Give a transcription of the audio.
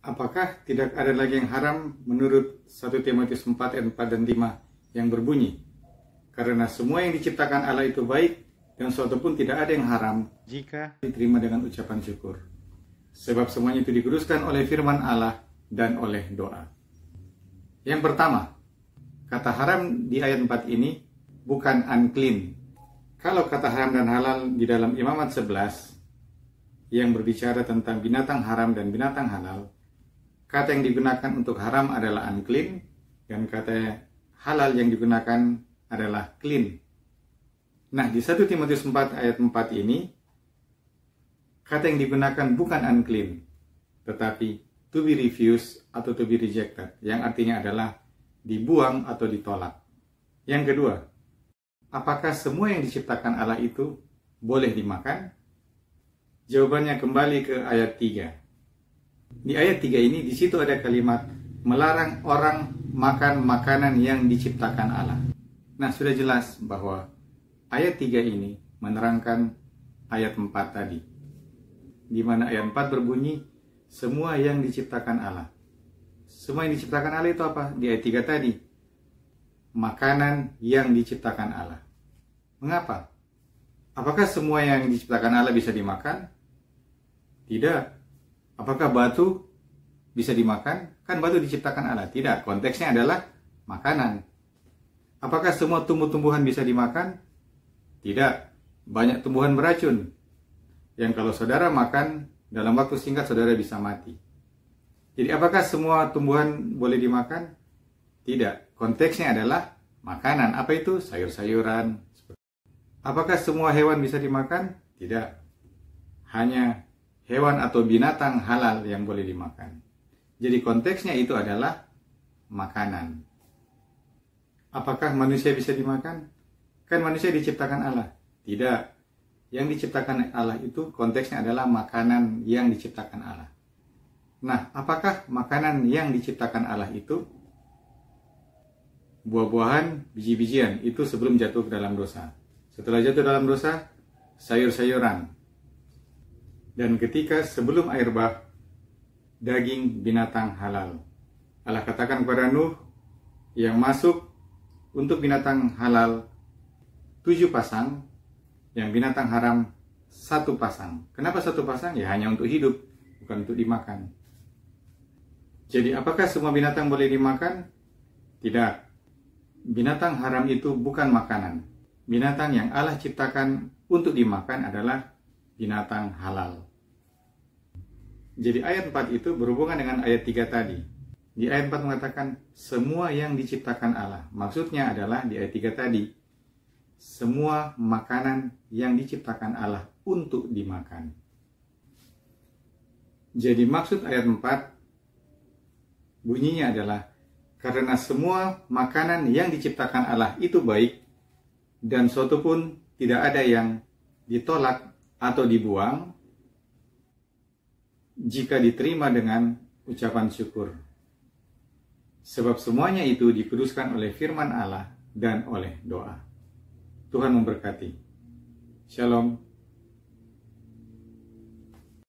Apakah tidak ada lagi yang haram menurut 1 Timotius 4 ayat 4 dan 5 yang berbunyi, karena semua yang diciptakan Allah itu baik, dan suatu pun tidak ada yang haram jika diterima dengan ucapan syukur. Sebab semuanya itu dikuduskan oleh firman Allah dan oleh doa. Yang pertama, kata haram di ayat 4 ini bukan unclean. Kalau kata haram dan halal di dalam Imamat 11 yang berbicara tentang binatang haram dan binatang halal, kata yang digunakan untuk haram adalah unclean, dan kata halal yang digunakan adalah clean. Nah, di 1 Timotius 4 ayat 4 ini, kata yang digunakan bukan unclean, tetapi to be refused atau to be rejected, yang artinya adalah dibuang atau ditolak. Yang kedua, apakah semua yang diciptakan Allah itu boleh dimakan? Jawabannya kembali ke ayat 3. Di ayat 3 ini, di situ ada kalimat melarang orang makan makanan yang diciptakan Allah. Nah, sudah jelas bahwa ayat 3 ini menerangkan ayat 4 tadi, di mana ayat 4 berbunyi semua yang diciptakan Allah. Semua yang diciptakan Allah itu apa? Di ayat 3 tadi, makanan yang diciptakan Allah. Mengapa? Apakah semua yang diciptakan Allah bisa dimakan? Tidak. Apakah batu bisa dimakan? Kan batu diciptakan Allah. Tidak. Konteksnya adalah makanan. Apakah semua tumbuh-tumbuhan bisa dimakan? Tidak. Banyak tumbuhan beracun yang kalau saudara makan, dalam waktu singkat saudara bisa mati. Jadi apakah semua tumbuhan boleh dimakan? Tidak. Konteksnya adalah makanan. Apa itu? Sayur-sayuran. Apakah semua hewan bisa dimakan? Tidak. Hanya hewan atau binatang halal yang boleh dimakan. Jadi konteksnya itu adalah makanan. Apakah manusia bisa dimakan? Kan manusia diciptakan Allah. Tidak. Yang diciptakan Allah itu konteksnya adalah makanan yang diciptakan Allah. Nah, apakah makanan yang diciptakan Allah itu buah-buahan, biji-bijian itu sebelum jatuh ke dalam dosa? Setelah jatuh dalam dosa, sayur-sayuran. Dan ketika sebelum air bah, daging binatang halal. Allah katakan kepada Nuh yang masuk untuk binatang halal 7 pasang, yang binatang haram 1 pasang. Kenapa 1 pasang? Ya hanya untuk hidup, bukan untuk dimakan. Jadi apakah semua binatang boleh dimakan? Tidak. Binatang haram itu bukan makanan. Binatang yang Allah ciptakan untuk dimakan adalah binatang halal. Jadi ayat 4 itu berhubungan dengan ayat 3 tadi. Di ayat 4 mengatakan semua yang diciptakan Allah. Maksudnya adalah di ayat 3 tadi, semua makanan yang diciptakan Allah untuk dimakan. Jadi maksud ayat 4 bunyinya adalah karena semua makanan yang diciptakan Allah itu baik, dan suatu pun tidak ada yang ditolak atau dibuang jika diterima dengan ucapan syukur. Sebab semuanya itu dikuduskan oleh firman Allah dan oleh doa. Tuhan memberkati. Shalom.